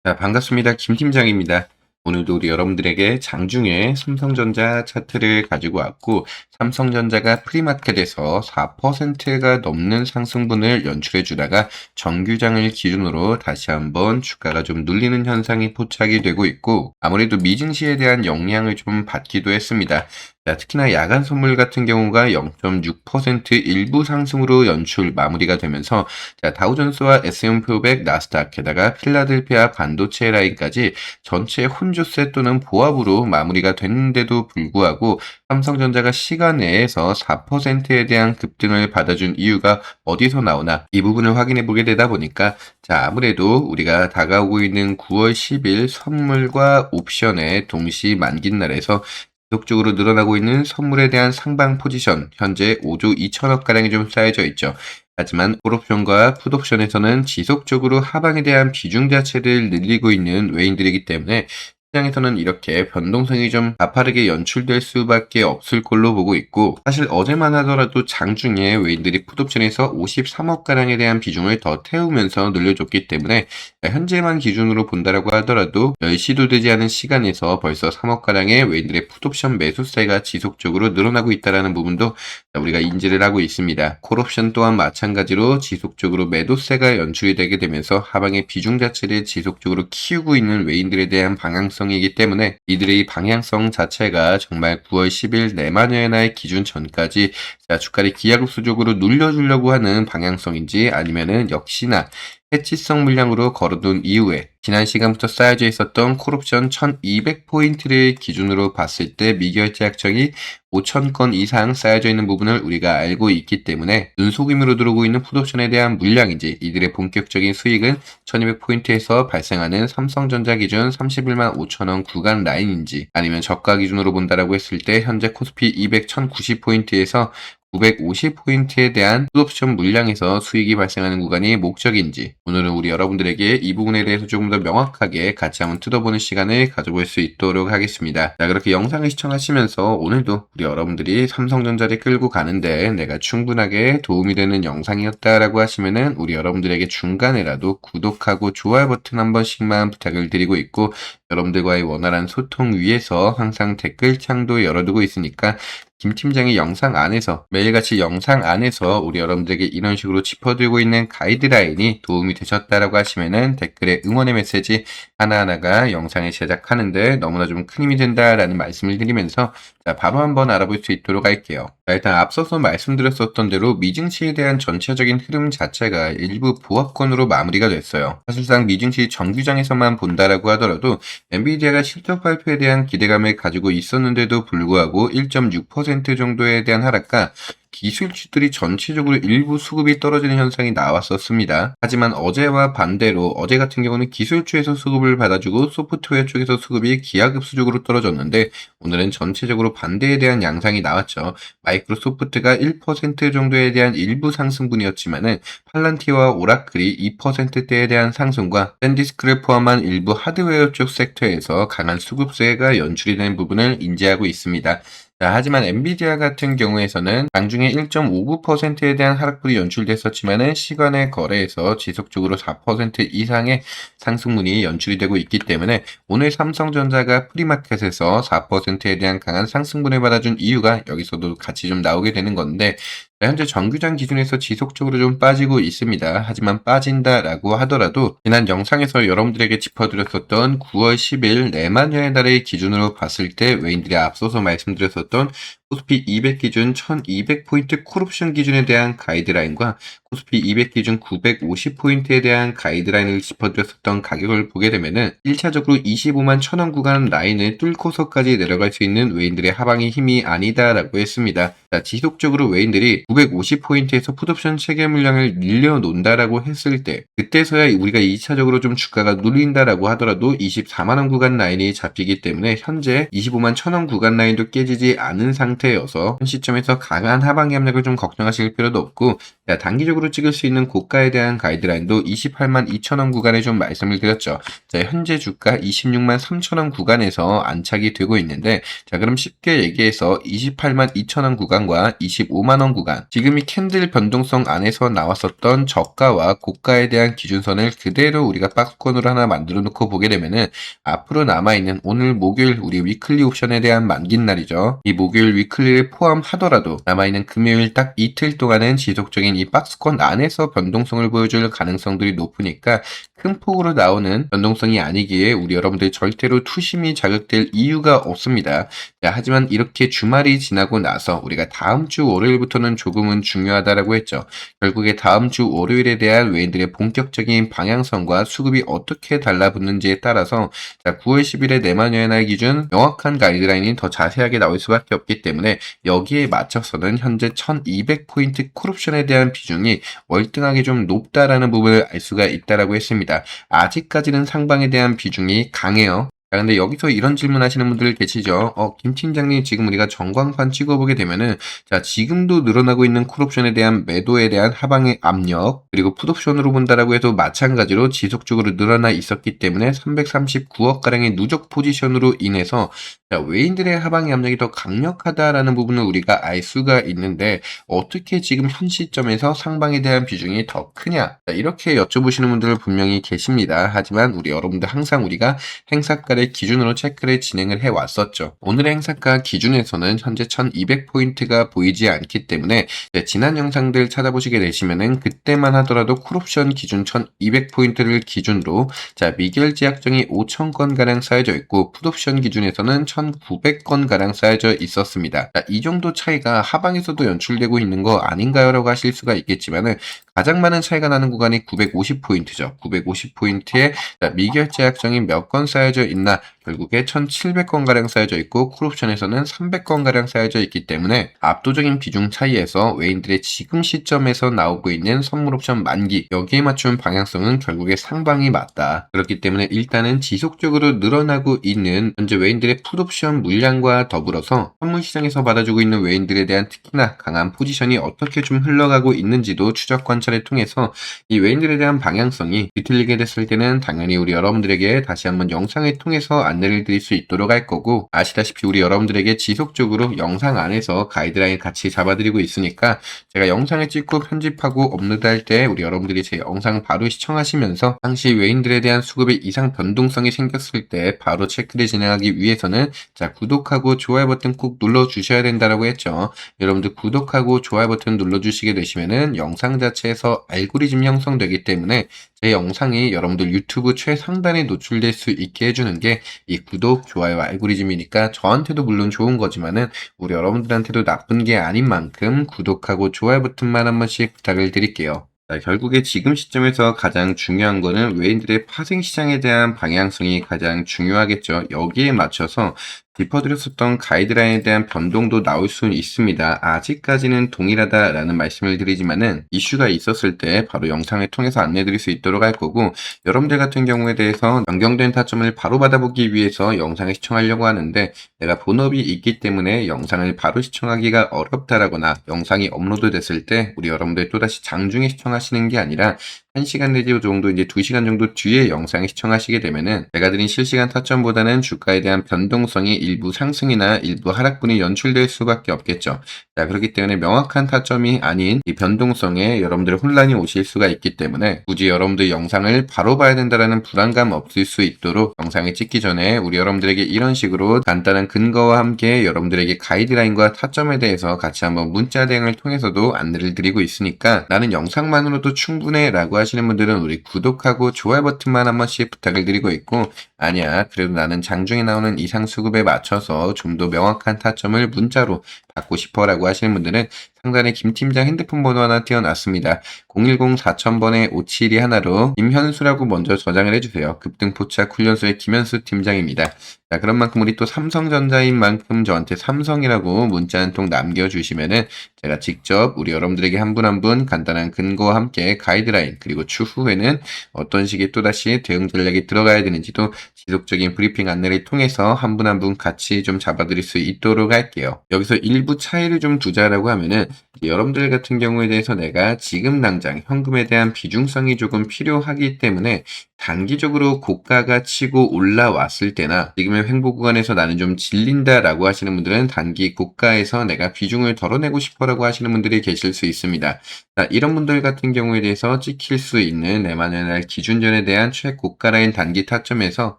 자, 반갑습니다. 김 팀장입니다. 오늘도 우리 여러분들에게 장중에 삼성전자 차트를 가지고 왔고, 삼성전자가 프리마켓에서 4%가 넘는 상승분을 연출해 주다가 정규장을 기준으로 다시 한번 주가가 좀 눌리는 현상이 포착이 되고 있고, 아무래도 미증시에 대한 영향을 좀 받기도 했습니다. 자, 특히나 야간 선물 같은 경우가 0.6% 일부 상승으로 연출 마무리가 되면서 자, 다우존스와 S&P 500, 나스닥, 게다가 필라델피아 반도체 라인까지 전체 혼조세 또는 보합으로 마무리가 됐는데도 불구하고 삼성전자가 시간 내에서 4%에 대한 급등을 받아준 이유가 어디서 나오나 이 부분을 확인해 보게 되다 보니까 자, 아무래도 우리가 다가오고 있는 9월 10일 선물과 옵션의 동시 만기 날에서 지속적으로 늘어나고 있는 선물에 대한 상방 포지션, 현재 5조 2천억 가량이 좀 쌓여져 있죠. 하지만 콜옵션과 풋옵션에서는 지속적으로 하방에 대한 비중 자체를 늘리고 있는 외인들이기 때문에 시장에서는 이렇게 변동성이 좀 가파르게 연출될 수밖에 없을 걸로 보고 있고, 사실 어제만 하더라도 장중에 외인들이 풋옵션에서 53억 가량에 대한 비중을 더 태우면서 늘려줬기 때문에 현재만 기준으로 본다라고 하더라도 10시도 되지 않은 시간에서 벌써 3억 가량의 외인들의 풋옵션 매수세가 지속적으로 늘어나고 있다는 부분도 우리가 인지를 하고 있습니다. 콜옵션 또한 마찬가지로 지속적으로 매도세가 연출이 되게 되면서 하방의 비중 자체를 지속적으로 키우고 있는 외인들에 대한 방향성이기 때문에 이들의 방향성 자체가 정말 9월 10일 내만여연화의 기준 전까지 주가를 기하급수적으로 눌려주려고 하는 방향성인지, 아니면은 역시나 해치성 물량으로 걸어둔 이후에 지난 시간부터 쌓여져 있었던 콜옵션 1200포인트를 기준으로 봤을 때 미결제 약정이 5000건 이상 쌓여져 있는 부분을 우리가 알고 있기 때문에 눈속임으로 들어오고 있는 풋옵션에 대한 물량인지, 이들의 본격적인 수익은 1200포인트에서 발생하는 삼성전자 기준 31만 5천원 구간 라인인지, 아니면 저가 기준으로 본다라고 했을 때 현재 코스피 200 1090포인트에서 950포인트에 대한 풋옵션 물량에서 수익이 발생하는 구간이 목적인지, 오늘은 우리 여러분들에게 이 부분에 대해서 조금 더 명확하게 같이 한번 뜯어보는 시간을 가져볼 수 있도록 하겠습니다. 자, 그렇게 영상을 시청하시면서 오늘도 우리 여러분들이 삼성전자를 끌고 가는데 내가 충분하게 도움이 되는 영상이었다라고 하시면은 우리 여러분들에게 중간에라도 구독하고 좋아요 버튼 한 번씩만 부탁을 드리고 있고, 여러분들과의 원활한 소통 위해서 항상 댓글창도 열어두고 있으니까 김 팀장이 영상 안에서, 매일같이 영상 안에서 우리 여러분들에게 이런 식으로 짚어드리고 있는 가이드라인이 도움이 되셨다라고 하시면은 댓글에 응원의 메시지 하나하나가 영상을 제작하는데 너무나 좀 큰 힘이 된다라는 말씀을 드리면서 자, 바로 한번 알아볼 수 있도록 할게요. 자, 일단 앞서서 말씀드렸었던 대로 미증시에 대한 전체적인 흐름 자체가 일부 보합권으로 마무리가 됐어요. 사실상 미증시 정규장에서만 본다라고 하더라도 엔비디아가 실적 발표에 대한 기대감을 가지고 있었는데도 불구하고 1.6% 정도에 대한 하락과 기술주들이 전체적으로 일부 수급이 떨어지는 현상이 나왔었습니다. 하지만 어제와 반대로 어제 같은 경우는 기술주에서 수급을 받아주고 소프트웨어 쪽에서 수급이 기하급수적으로 떨어졌는데, 오늘은 전체적으로 반대에 대한 양상이 나왔죠. 마이크로소프트가 1% 정도에 대한 일부 상승분이었지만은 팔란티와 오라클이 2%대에 대한 상승과 샌디스크를 포함한 일부 하드웨어 쪽 섹터에서 강한 수급세가 연출이 된 부분을 인지하고 있습니다. 자, 하지만 엔비디아 같은 경우에서는 장중에 1.59%에 대한 하락분이 연출됐었지만은 시간의 거래에서 지속적으로 4% 이상의 상승분이 연출이 되고 있기 때문에 오늘 삼성전자가 프리마켓에서 4%에 대한 강한 상승분을 받아준 이유가 여기서도 같이 좀 나오게 되는 건데, 현재 정규장 기준에서 지속적으로 좀 빠지고 있습니다. 하지만 빠진다라고 하더라도 지난 영상에서 여러분들에게 짚어드렸었던 9월 10일 내만여의 달의 기준으로 봤을 때 외인들이 앞서서 말씀드렸었던 코스피 200 기준 1200포인트 콜옵션 기준에 대한 가이드라인과 코스피 200 기준 950포인트에 대한 가이드라인을 짚어드렸었던 가격을 보게 되면은 1차적으로 25만 1000원 구간 라인을 뚫고서까지 내려갈 수 있는 외인들의 하방의 힘이 아니다라고 했습니다. 자, 지속적으로 외인들이 950포인트에서 풋옵션 체결 물량을 늘려놓는다라고 했을 때, 그때서야 우리가 2차적으로 좀 주가가 눌린다라고 하더라도 24만원 구간 라인이 잡히기 때문에 현재 25만 1000원 구간 라인도 깨지지 않은 상태 상태여서 현 시점에서 강한 하방의 압력을 좀 걱정하실 필요도 없고, 자, 단기적으로 찍을 수 있는 고가에 대한 가이드라인도 28만 2천 원 구간에 좀 말씀을 드렸죠. 자, 현재 주가 26만 3천 원 구간에서 안착이 되고 있는데, 자, 그럼 쉽게 얘기해서 28만 2천 원 구간과 25만 원 구간, 지금 이 캔들 변동성 안에서 나왔었던 저가와 고가에 대한 기준선을 그대로 우리가 박스권으로 하나 만들어 놓고 보게 되면은 앞으로 남아있는 오늘 목요일 우리 위클리 옵션에 대한 만기 날이죠. 이 목요일 위클리를 포함하더라도 남아있는 금요일 딱 이틀 동안은 지속적인 이 박스권 안에서 변동성을 보여줄 가능성들이 높으니까 큰 폭으로 나오는 변동성이 아니기에 우리 여러분들 절대로 투심이 자극될 이유가 없습니다. 자, 하지만 이렇게 주말이 지나고 나서 우리가 다음 주 월요일부터는 조금은 중요하다라고 했죠. 결국에 다음 주 월요일에 대한 외인들의 본격적인 방향성과 수급이 어떻게 달라붙는지에 따라서 자, 9월 10일에 내마녀의 날 기준 명확한 가이드라인이 더 자세하게 나올 수밖에 없기 때문에 여기에 맞춰서는 현재 1200포인트 콜옵션에 대한 비중이 월등하게 좀 높다라는 부분을 알 수가 있다라고 했습니다. 아직까지는 상방에 대한 비중이 강해요. 자, 근데 여기서 이런 질문 하시는 분들 계시죠? 김 팀장님, 지금 우리가 전광판 찍어보게 되면은, 자, 지금도 늘어나고 있는 콜옵션에 대한 매도에 대한 하방의 압력, 그리고 풋옵션으로 본다라고 해도 마찬가지로 지속적으로 늘어나 있었기 때문에 339억가량의 누적 포지션으로 인해서, 자, 외인들의 하방의 압력이 더 강력하다라는 부분을 우리가 알 수가 있는데, 어떻게 지금 현 시점에서 상방에 대한 비중이 더 크냐? 자, 이렇게 여쭤보시는 분들 분명히 계십니다. 하지만 우리 여러분들 항상 우리가 행사가를 기준으로 체크를 진행을 해왔었죠. 오늘의 행사가 기준에서는 현재 1200포인트가 보이지 않기 때문에 지난 영상들 찾아보시게 되시면은 그때만 하더라도 콜옵션 기준 1200포인트를 기준으로 자, 미결제 약정이 5000건가량 쌓여져 있고 풋옵션 기준에서는 1900건가량 쌓여져 있었습니다. 자, 이 정도 차이가 하방에서도 연출되고 있는 거 아닌가요? 라고 하실 수가 있겠지만은 가장 많은 차이가 나는 구간이 950포인트죠. 950포인트에 미결제 약정이 몇 건 쌓여져 있나? 결국에 1700건가량 쌓여져 있고 콜옵션에서는 300건가량 쌓여져 있기 때문에 압도적인 비중 차이에서 외인들의 지금 시점에서 나오고 있는 선물옵션 만기, 여기에 맞춘 방향성은 결국에 상방이 맞다. 그렇기 때문에 일단은 지속적으로 늘어나고 있는 현재 외인들의 풋옵션 물량과 더불어서 선물시장에서 받아주고 있는 외인들에 대한 특히나 강한 포지션이 어떻게 좀 흘러가고 있는지도 추적 관찰을 통해서 이 외인들에 대한 방향성이 뒤틀리게 됐을 때는 당연히 우리 여러분들에게 다시 한번 영상을 통해서 안내를 드릴 수 있도록 할 거고, 아시다시피 우리 여러분들에게 지속적으로 영상 안에서 가이드라인 같이 잡아드리고 있으니까 제가 영상을 찍고 편집하고 업로드할 때 우리 여러분들이 제 영상 바로 시청하시면서 당시 외인들에 대한 수급의 이상 변동성이 생겼을 때 바로 체크를 진행하기 위해서는 자, 구독하고 좋아요 버튼 꼭 눌러주셔야 된다라고 했죠. 여러분들 구독하고 좋아요 버튼 눌러주시게 되시면은 영상 자체에서 알고리즘 형성되기 때문에 제 영상이 여러분들 유튜브 최상단에 노출될 수 있게 해주는 게 이 구독, 좋아요, 알고리즘이니까 저한테도 물론 좋은 거지만은 우리 여러분들한테도 나쁜 게 아닌 만큼 구독하고 좋아요 버튼만 한 번씩 부탁을 드릴게요. 자, 결국에 지금 시점에서 가장 중요한 거는 외인들의 파생 시장에 대한 방향성이 가장 중요하겠죠. 여기에 맞춰서 짚어드렸었던 가이드라인에 대한 변동도 나올 수 있습니다. 아직까지는 동일하다라는 말씀을 드리지만은 이슈가 있었을 때 바로 영상을 통해서 안내드릴 수 있도록 할 거고, 여러분들 같은 경우에 대해서 변경된 타점을 바로 받아보기 위해서 영상을 시청하려고 하는데 내가 본업이 있기 때문에 영상을 바로 시청하기가 어렵다라거나 영상이 업로드 됐을 때 우리 여러분들 또다시 장중에 시청하시는 게 아니라 1시간 내지 정도 이제 2시간 정도 뒤에 영상을 시청하시게 되면은 제가 드린 실시간 타점보다는 주가에 대한 변동성이 일부 상승이나 일부 하락분이 연출될 수밖에 없겠죠. 자, 그렇기 때문에 명확한 타점이 아닌 이 변동성에 여러분들의 혼란이 오실 수가 있기 때문에 굳이 여러분들 영상을 바로 봐야 된다라는 불안감 없을 수 있도록 영상을 찍기 전에 우리 여러분들에게 이런 식으로 간단한 근거와 함께 여러분들에게 가이드라인과 타점에 대해서 같이 한번 문자 대응을 통해서도 안내를 드리고 있으니까 나는 영상만으로도 충분해 라고 하시는 분들은 우리 구독하고 좋아요 버튼만 한 번씩 부탁을 드리고 있고, 아니야 그래도 나는 장중에 나오는 이상 수급에 맞춰서 좀 더 명확한 타점을 문자로 받고 싶어 라고 하시는 분들은 상단에 김 팀장 핸드폰 번호 하나 띄워놨습니다. 010-4000번에 572 하나로 김현수라고 먼저 저장을 해주세요. 급등포착 훈련소의 김현수 팀장입니다. 자, 그런 만큼 우리 또 삼성전자인 만큼 저한테 삼성이라고 문자 한 통 남겨주시면은 제가 직접 우리 여러분들에게 한 분 한 분 간단한 근거와 함께 가이드라인, 그리고 추후에는 어떤 식의 또다시 대응 전략이 들어가야 되는지도 지속적인 브리핑 안내를 통해서 한 분 한 분 같이 좀 잡아드릴 수 있도록 할게요. 여기서 일부 일부 차이를 좀 두자라고 하면은 여러분들 같은 경우에 대해서 내가 지금 당장 현금에 대한 비중성이 조금 필요하기 때문에 단기적으로 고가가 치고 올라왔을 때나 지금의 횡보 구간에서 나는 좀 질린다라고 하시는 분들은 단기 고가에서 내가 비중을 덜어내고 싶어라고 하시는 분들이 계실 수 있습니다. 자, 이런 분들 같은 경우에 대해서 찍힐 수 있는 내만의 기준전에 대한 최고가 라인 단기 타점에서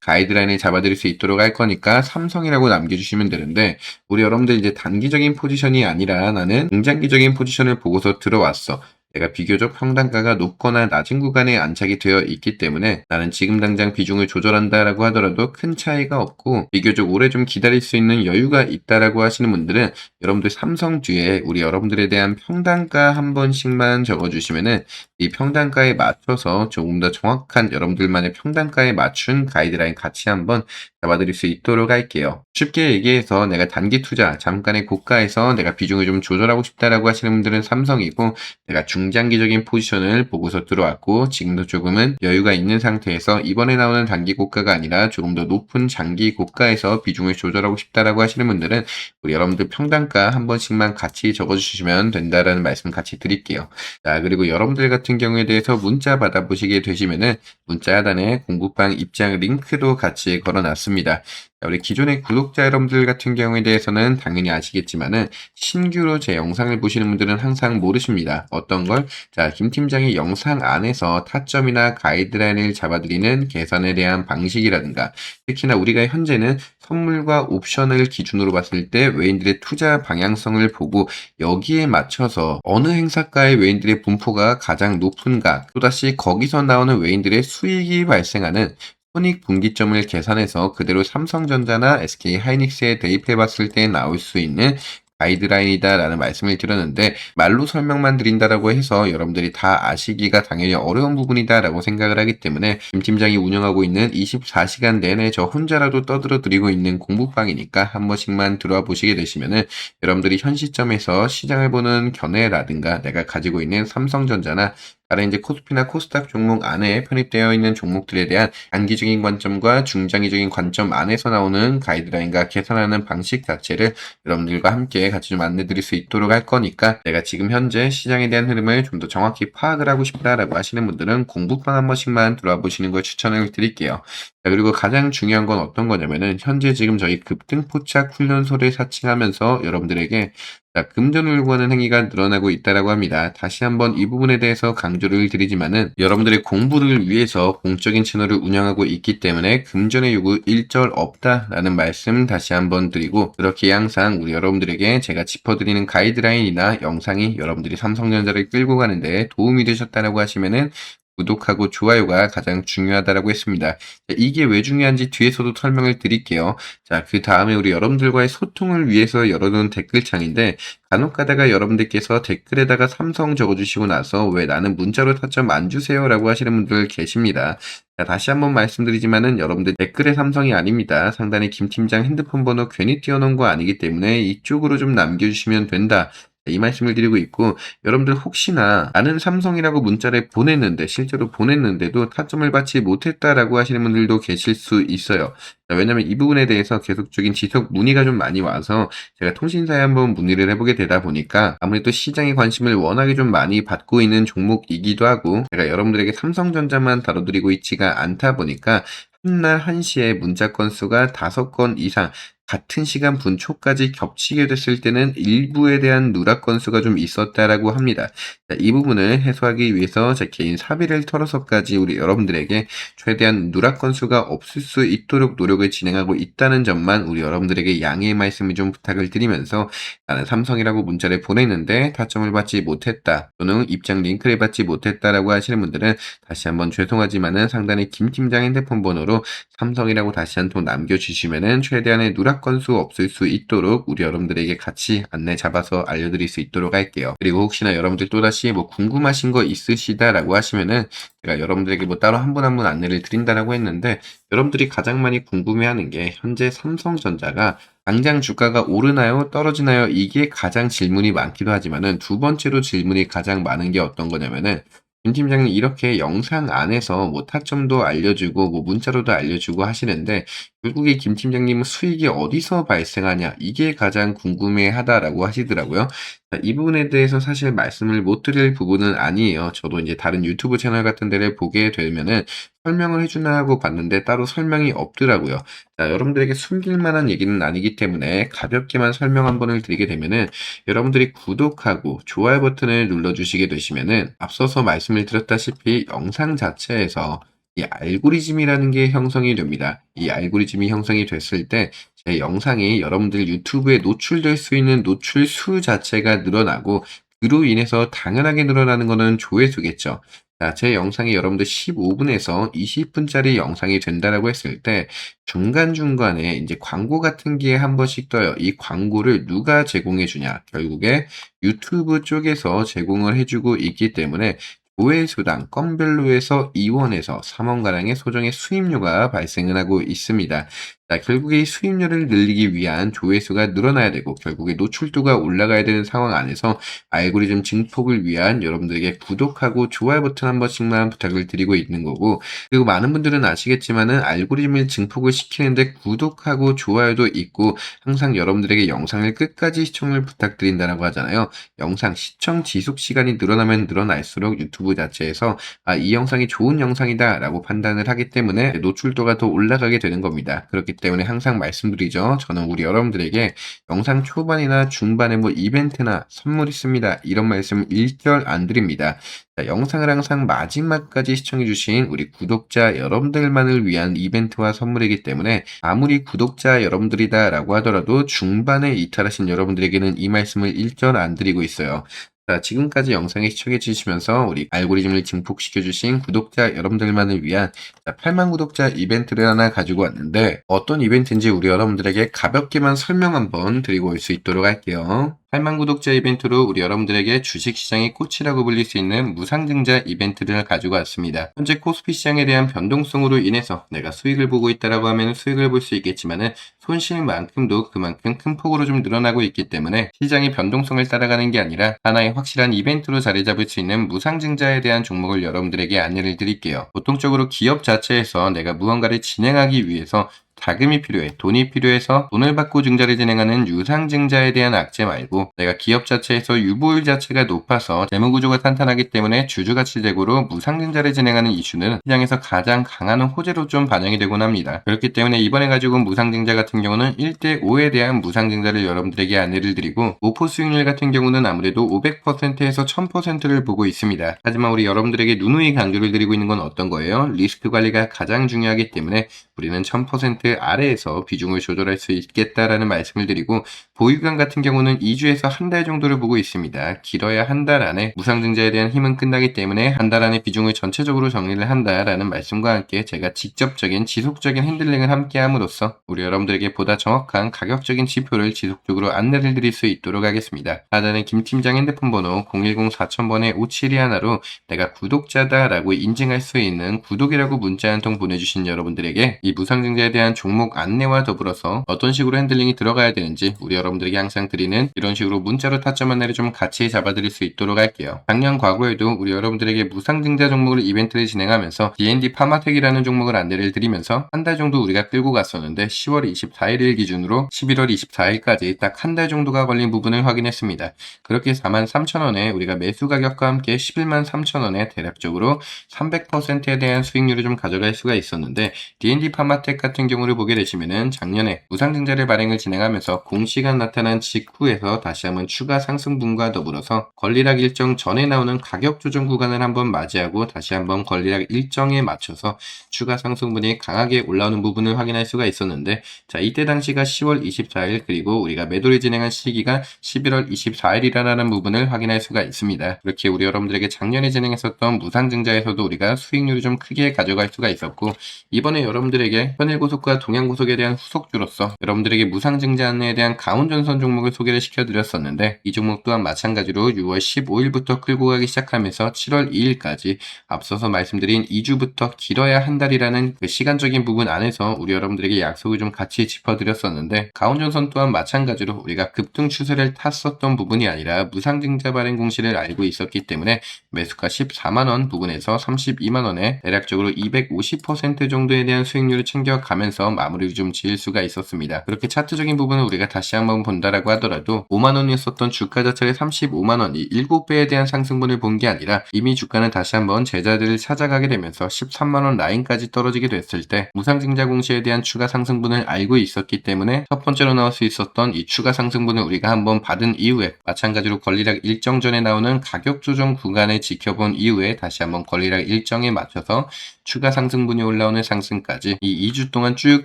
가이드라인을 잡아드릴 수 있도록 할 거니까 삼성이라고 남겨주시면 되는데 우리 여러분들 이제 단기적인 포지션이 아니라 나는 중장기적인 포지션을 보고서 들어왔어. 내가 비교적 평단가가 높거나 낮은 구간에 안착이 되어 있기 때문에 나는 지금 당장 비중을 조절한다라고 하더라도 큰 차이가 없고 비교적 오래 좀 기다릴 수 있는 여유가 있다라고 하시는 분들은 여러분들 삼성 뒤에 우리 여러분들에 대한 평단가 한 번씩만 적어주시면은 이 평단가에 맞춰서 조금 더 정확한 여러분들만의 평단가에 맞춘 가이드라인 같이 한번 잡아드릴 수 있도록 할게요. 쉽게 얘기해서 내가 단기 투자, 잠깐의 고가에서 내가 비중을 좀 조절하고 싶다라고 하시는 분들은 삼성이고 내가 중장기적인 포지션을 보고서 들어왔고 지금도 조금은 여유가 있는 상태에서 이번에 나오는 단기 고가가 아니라 조금 더 높은 장기 고가에서 비중을 조절하고 싶다라고 하시는 분들은 우리 여러분들 평단가 한 번씩만 같이 적어주시면 된다라는 말씀 같이 드릴게요. 자, 그리고 여러분들 같은 경우에 대해서 문자 받아보시게 되시면은 문자 하단에 공부방 입장 링크도 같이 걸어놨습니다. 자, 우리 기존의 구독자 여러분들 같은 경우에 대해서는 당연히 아시겠지만은 신규로 제 영상을 보시는 분들은 항상 모르십니다. 어떤 걸? 자, 김 팀장이 영상 안에서 타점이나 가이드라인을 잡아드리는 계산에 대한 방식이라든가 특히나 우리가 현재는 선물과 옵션을 기준으로 봤을 때 외인들의 투자 방향성을 보고 여기에 맞춰서 어느 행사가의 외인들의 분포가 가장 높은가 또다시 거기서 나오는 외인들의 수익이 발생하는 손익분기점을 계산해서 그대로 삼성전자나 SK하이닉스에 대입해 봤을 때 나올 수 있는 가이드라인이다라는 말씀을 드렸는데 말로 설명만 드린다라고 해서 여러분들이 다 아시기가 당연히 어려운 부분이다라고 생각을 하기 때문에 김 팀장이 운영하고 있는 24시간 내내 저 혼자라도 떠들어 드리고 있는 공부방이니까 한 번씩만 들어와 보시게 되시면은 여러분들이 현 시점에서 시장을 보는 견해라든가 내가 가지고 있는 삼성전자나 다른 이제 코스피나 코스닥 종목 안에 편입되어 있는 종목들에 대한 단기적인 관점과 중장기적인 관점 안에서 나오는 가이드라인과 계산하는 방식 자체를 여러분들과 함께 같이 좀 안내 드릴 수 있도록 할 거니까 내가 지금 현재 시장에 대한 흐름을 좀 더 정확히 파악을 하고 싶다라고 하시는 분들은 공부방 한 번씩만 들어와 보시는 걸 추천을 드릴게요. 자, 그리고 가장 중요한 건 어떤 거냐면은 현재 지금 저희 급등포착 훈련소를 사칭하면서 여러분들에게 자, 금전을 요구하는 행위가 늘어나고 있다라고 합니다. 다시 한번 이 부분에 대해서 강조를 드리지만은 여러분들의 공부를 위해서 공적인 채널을 운영하고 있기 때문에 금전의 요구 일절 없다라는 말씀 다시 한번 드리고 그렇게 항상 우리 여러분들에게 제가 짚어드리는 가이드라인이나 영상이 여러분들이 삼성전자를 끌고 가는데 도움이 되셨다라고 하시면은 구독하고 좋아요가 가장 중요하다라고 했습니다. 자, 이게 왜 중요한지 뒤에서도 설명을 드릴게요. 자, 그 다음에 우리 여러분들과의 소통을 위해서 열어놓은 댓글창인데 간혹 가다가 여러분들께서 댓글에다가 삼성 적어주시고 나서 왜 나는 문자로 타점 안 주세요? 라고 하시는 분들 계십니다. 자, 다시 한번 말씀드리지만은 여러분들 댓글에 삼성이 아닙니다. 상단에 김 팀장 핸드폰 번호 괜히 띄워놓은 거 아니기 때문에 이쪽으로 좀 남겨주시면 된다. 이 말씀을 드리고 있고 여러분들 혹시나 나는 삼성이라고 문자를 보냈는데 실제로 보냈는데도 타점을 받지 못했다라고 하시는 분들도 계실 수 있어요. 자, 왜냐면 이 부분에 대해서 계속적인 지속 문의가 좀 많이 와서 제가 통신사에 한번 문의를 해보게 되다 보니까 아무래도 시장의 관심을 워낙에 좀 많이 받고 있는 종목이기도 하고 제가 여러분들에게 삼성전자만 다뤄드리고 있지가 않다 보니까 한날 1시에 문자 건수가 5건 이상 같은 시간 분초까지 겹치게 됐을 때는 일부에 대한 누락 건수가 좀 있었다라고 합니다. 자, 이 부분을 해소하기 위해서 제 개인 사비를 털어서까지 우리 여러분들에게 최대한 누락 건수가 없을 수 있도록 노력을 진행하고 있다는 점만 우리 여러분들에게 양해의 말씀을 좀 부탁을 드리면서 나는 삼성이라고 문자를 보냈는데 타점을 받지 못했다 또는 입장 링크를 받지 못했다라고 하시는 분들은 다시 한번 죄송하지만은 상단에 김 팀장 핸드폰 번호로 삼성이라고 다시 한 통 남겨주시면은 최대한의 누락 건수 없을 수 있도록 우리 여러분들에게 같이 안내 잡아서 알려드릴 수 있도록 할게요. 그리고 혹시나 여러분들 또다시 뭐 궁금하신 거 있으시다라고 하시면은 제가 여러분들에게 뭐 따로 한 분 한 분 안내를 드린다라고 했는데 여러분들이 가장 많이 궁금해하는 게 현재 삼성전자가 당장 주가가 오르나요? 떨어지나요? 이게 가장 질문이 많기도 하지만은 두 번째로 질문이 가장 많은 게 어떤 거냐면은 김 팀장님 이렇게 영상 안에서 뭐 타점도 알려주고 뭐 문자로도 알려주고 하시는데 결국에 김 팀장님은 "수익이 어디서 발생하냐? 이게 가장 궁금해하다."라고 하시더라고요. 자, 이 부분에 대해서 사실 말씀을 못 드릴 부분은 아니에요. 저도 이제 다른 유튜브 채널 같은 데를 보게 되면은 설명을 해 주나 하고 봤는데 따로 설명이 없더라고요. 자, 여러분들에게 숨길 만한 얘기는 아니기 때문에 가볍게만 설명 한 번을 드리게 되면은, 여러분들이 구독하고 좋아요 버튼을 눌러 주시게 되시면은 앞서서 말씀을 드렸다시피 영상 자체에서 이 알고리즘이라는 게 형성이 됩니다. 이 알고리즘이 형성이 됐을 때 제 영상이 여러분들 유튜브에 노출될 수 있는 노출 수 자체가 늘어나고, 그로 인해서 당연하게 늘어나는 거는 조회수겠죠. 자, 제 영상이 여러분들 15분에서 20분짜리 영상이 된다라고 했을 때 중간중간에 이제 광고 같은 게 한 번씩 떠요. 이 광고를 누가 제공해 주냐? 결국에 유튜브 쪽에서 제공을 해 주고 있기 때문에 조회수당 건별로 해서 2원에서 3원가량의 소정의 수입료가 발생을 하고 있습니다. 자, 결국에 이 수입료를 늘리기 위한 조회수가 늘어나야 되고, 결국에 노출도가 올라가야 되는 상황 안에서 알고리즘 증폭을 위한 여러분들에게 구독하고 좋아요 버튼 한 번씩만 부탁을 드리고 있는 거고, 그리고 많은 분들은 아시겠지만은 알고리즘을 증폭을 시키는데 구독하고 좋아요도 있고 항상 여러분들에게 영상을 끝까지 시청을 부탁드린다라고 하잖아요. 영상 시청 지속 시간이 늘어나면 늘어날수록 유튜브 자체에서 이 영상이 좋은 영상이다라고 판단을 하기 때문에 노출도가 더 올라가게 되는 겁니다. 그렇기 때문에 항상 말씀드리죠. 저는 우리 여러분들에게 영상 초반이나 중반에 뭐 이벤트나 선물 있습니다, 이런 말씀 일절 안 드립니다. 자, 영상을 항상 마지막까지 시청해주신 우리 구독자 여러분들만을 위한 이벤트와 선물이기 때문에 아무리 구독자 여러분들이다라고 하더라도 중반에 이탈하신 여러분들에게는 이 말씀을 일절 안 드리고 있어요. 자, 지금까지 영상에 시청해 주시면서 우리 알고리즘을 증폭시켜 주신 구독자 여러분들만을 위한 8만 구독자 이벤트를 하나 가지고 왔는데, 어떤 이벤트인지 우리 여러분들에게 가볍게만 설명 한번 드리고 올 수 있도록 할게요. 8만 구독자 이벤트로 우리 여러분들에게 주식시장의 꽃이라고 불릴 수 있는 무상증자 이벤트를 가지고 왔습니다. 현재 코스피 시장에 대한 변동성으로 인해서 내가 수익을 보고 있다라고 하면 수익을 볼 수 있겠지만은 손실만큼도 그만큼 큰 폭으로 좀 늘어나고 있기 때문에 시장의 변동성을 따라가는 게 아니라 하나의 확실한 이벤트로 자리 잡을 수 있는 무상증자에 대한 종목을 여러분들에게 안내를 드릴게요. 보통적으로 기업 자체에서 내가 무언가를 진행하기 위해서 자금이 필요해, 돈이 필요해서 돈을 받고 증자를 진행하는 유상증자에 대한 악재 말고, 내가 기업 자체에서 유보율 자체가 높아서 재무구조가 탄탄하기 때문에 주주가치 제고로 무상증자를 진행하는 이슈는 시장에서 가장 강한 호재로 좀 반영이 되곤 합니다. 그렇기 때문에 이번에 가지고 온 무상증자 같은 경우는 1대5에 대한 무상증자를 여러분들에게 안내를 드리고, 모포 수익률 같은 경우는 아무래도 500%에서 1000%를 보고 있습니다. 하지만 우리 여러분들에게 누누이 강조를 드리고 있는 건 어떤 거예요? 리스크 관리가 가장 중요하기 때문에 우리는 1000% 아래에서 비중을 조절할 수 있겠다라는 말씀을 드리고, 보유기간 같은 경우는 2주에서 한 달 정도를 보고 있습니다. 길어야 한 달 안에 무상증자에 대한 힘은 끝나기 때문에 한 달 안에 비중을 전체적으로 정리를 한다라는 말씀과 함께 제가 직접적인 지속적인 핸들링을 함께 함으로써 우리 여러분들에게 보다 정확한 가격적인 지표를 지속적으로 안내를 드릴 수 있도록 하겠습니다. 하단에 김 팀장 핸드폰 번호 010-4000번에 5721로 내가 구독자다라고 인증할 수 있는 구독이라고 문자 한 통 보내주신 여러분들에게 이 무상증자에 대한 종목 안내와 더불어서 어떤 식으로 핸들링이 들어가야 되는지 우리 여러분들에게 항상 드리는 이런 식으로 문자로 타점 안내를 좀 같이 잡아드릴 수 있도록 할게요. 작년 과거에도 우리 여러분들에게 무상증자 종목을 이벤트를 진행하면서 D&D 파마텍이라는 종목을 안내를 드리면서 한 달 정도 우리가 끌고 갔었는데 10월 24일을 기준으로 11월 24일까지 딱 한 달 정도가 걸린 부분을 확인했습니다. 그렇게 43,000원에 우리가 매수 가격과 함께 11만 3천원에 대략적으로 300%에 대한 수익률을 좀 가져갈 수가 있었는데, D&D 파마텍 같은 경우를 보게 되시면은 작년에 무상증자를 발행을 진행하면서 공시가 나타난 직후에서 다시 한번 추가 상승분과 더불어서 권리락 일정 전에 나오는 가격 조정 구간을 한번 맞이하고 다시 한번 권리락 일정에 맞춰서 추가 상승분이 강하게 올라오는 부분을 확인할 수가 있었는데, 자, 이때 당시가 10월 24일 그리고 우리가 매도를 진행한 시기가 11월 24일이라는 부분을 확인할 수가 있습니다. 그렇게 우리 여러분들에게 작년에 진행했었던 무상증자에서도 우리가 수익률을 좀 크게 가져갈 수가 있었고, 이번에 여러분들에게 현일고속과 동양고속에 대한 후속주로서 여러분들에게 무상증자 안내에 대한 강원전선 종목을 소개를 시켜드렸었는데, 이 종목 또한 마찬가지로 6월 15일부터 끌고 가기 시작하면서 7월 2일까지 앞서서 말씀드린 2주부터 길어야 한 달이라는 그 시간적인 부분 안에서 우리 여러분들에게 약속을 좀 같이 짚어드렸었는데, 강원전선 또한 마찬가지로 우리가 급등 추세를 탔었던 부분이 아니라 무상증자 발행 공시를 알고 있었기 때문에 매수가 14만원 부분에서 32만원에 대략적으로 250% 정도에 대한 수익률을 챙겨가면서 하면서 마무리를 좀 지을 수가 있었습니다. 그렇게 차트적인 부분을 우리가 다시 한번 본다라고 하더라도 5만 원이었었던 주가 자체의 35만 원이 7배에 대한 상승분을 본 게 아니라 이미 주가는 다시 한번 제자리를 찾아가게 되면서 13만 원 라인까지 떨어지게 됐을 때 무상증자 공시에 대한 추가 상승분을 알고 있었기 때문에 첫 번째로 나올 수 있었던 이 추가 상승분을 우리가 한번 받은 이후에 마찬가지로 권리락 일정 전에 나오는 가격 조정 구간을 지켜본 이후에 다시 한번 권리락 일정에 맞춰서 추가 상승분이 올라오는 상승까지 이 2주 동안 쭉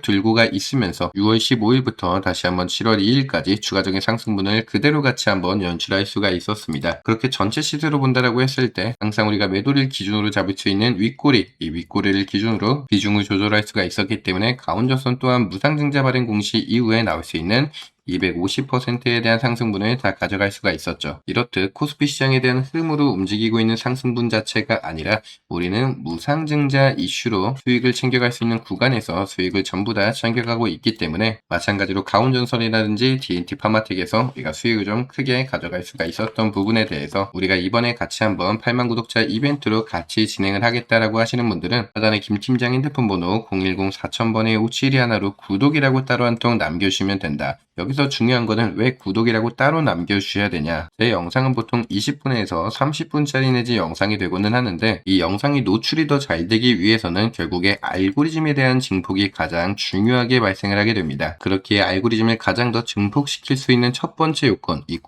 들고가 있으면서 6월 15일부터 다시 한번 7월 2일까지 추가적인 상승분을 그대로 같이 한번 연출할 수가 있었습니다. 그렇게 전체 시세로 본다라고 했을 때 항상 우리가 매도를 기준으로 잡을 수 있는 윗꼬리, 이 윗꼬리를 기준으로 비중을 조절할 수가 있었기 때문에 가운데선 또한 무상증자 발행 공시 이후에 나올 수 있는 250%에 대한 상승분을 다 가져갈 수가 있었죠. 이렇듯 코스피 시장에 대한 흐름으로 움직이고 있는 상승분 자체가 아니라 우리는 무상증자 이슈로 수익을 챙겨갈 수 있는 구간에서 수익을 전부 다 챙겨가고 있기 때문에 마찬가지로 가온전선이라든지 D&T 파마텍에서 우리가 수익을 좀 크게 가져갈 수가 있었던 부분에 대해서 우리가 이번에 같이 한번 8만 구독자 이벤트로 같이 진행을 하겠다라고 하시는 분들은 하단에 김 팀장 핸드폰 번호 010-4000번에 5721로 구독이라고 따로 한 통 남겨주시면 된다. 여기서 중요한 거는 왜 구독이라고 따로 남겨주셔야 되냐. 제 영상은 보통 20분에서 30분짜리 내지 영상이 되고는 하는데 이 영상이 노출이 더 잘 되기 위해서는 결국에 알고리즘에 대한 증폭이 가장 중요하게 발생을 하게 됩니다. 그렇기에 알고리즘을 가장 더 증폭시킬 수 있는 첫 번째 요건, 이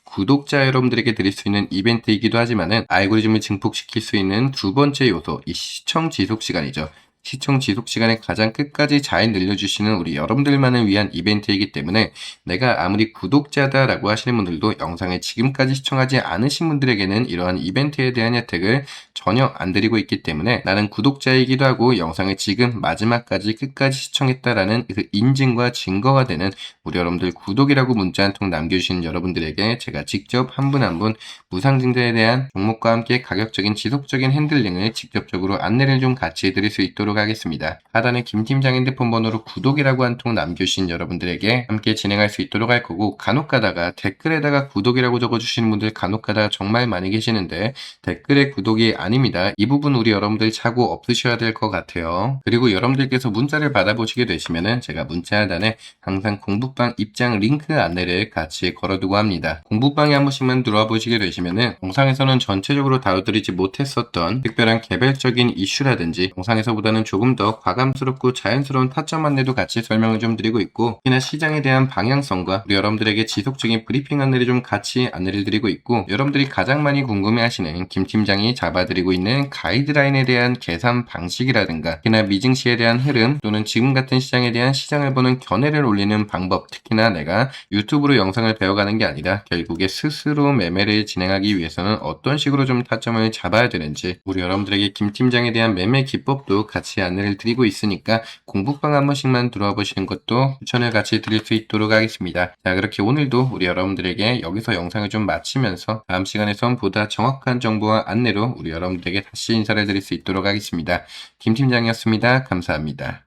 구독자 여러분들에게 드릴 수 있는 이벤트이기도 하지만은 알고리즘을 증폭시킬 수 있는 두 번째 요소, 이 시청 지속 시간이죠. 시청 지속 시간을 가장 끝까지 잘 늘려주시는 우리 여러분들만을 위한 이벤트이기 때문에 내가 아무리 구독자다라고 하시는 분들도 영상을 지금까지 시청하지 않으신 분들에게는 이러한 이벤트에 대한 혜택을 전혀 안 드리고 있기 때문에 나는 구독자이기도 하고 영상을 지금 마지막까지 끝까지 시청했다라는 그 인증과 증거가 되는 우리 여러분들 구독이라고 문자 한 통 남겨주신 여러분들에게 제가 직접 한 분 한 분 무상증자에 대한 종목과 함께 가격적인 지속적인 핸들링을 직접적으로 안내를 좀 같이 해드릴 수 있도록 하겠습니다. 하단에 김팀장 핸드폰 번호로 구독이라고 한 통 남겨주신 여러분들에게 함께 진행할 수 있도록 할 거고 간혹 가다가 댓글에다가 구독이라고 적어주시는 분들 간혹 가다가 정말 많이 계시는데 댓글에 구독이 아닙니다. 이 부분 우리 여러분들 차고 없으셔야 될 것 같아요. 그리고 여러분들께서 문자를 받아보시게 되시면은 제가 문자 하단에 항상 공부방 입장 링크 안내를 같이 걸어두고 합니다. 공부방에 한 번씩만 들어와 보시게 되시면은 영상에서는 전체적으로 다뤄드리지 못했었던 특별한 개별적인 이슈라든지 영상에서보다는 조금 더 과감스럽고 자연스러운 타점 안내도 같이 설명을 좀 드리고 있고 특히나 시장에 대한 방향성과 우리 여러분들에게 지속적인 브리핑 안내를 좀 같이 안내를 드리고 있고 여러분들이 가장 많이 궁금해하시는 김 팀장이 잡아드리고 있는 가이드라인에 대한 계산 방식이라든가 특히나 미증시에 대한 흐름 또는 지금 같은 시장에 대한 시장을 보는 견해를 올리는 방법 특히나 내가 유튜브로 영상을 배워가는 게 아니라 결국에 스스로 매매를 진행하기 위해서는 어떤 식으로 좀 타점을 잡아야 되는지 우리 여러분들에게 김 팀장에 대한 매매 기법도 같이 안내를 드리고 있으니까 공부방 한 번씩만 들어와 보시는 것도 추천을 같이 드릴 수 있도록 하겠습니다. 자, 그렇게 오늘도 우리 여러분들에게 여기서 영상을 좀 마치면서 다음 시간에선 보다 정확한 정보와 안내로 우리 여러분들에게 다시 인사를 드릴 수 있도록 하겠습니다. 김 팀장이었습니다. 감사합니다.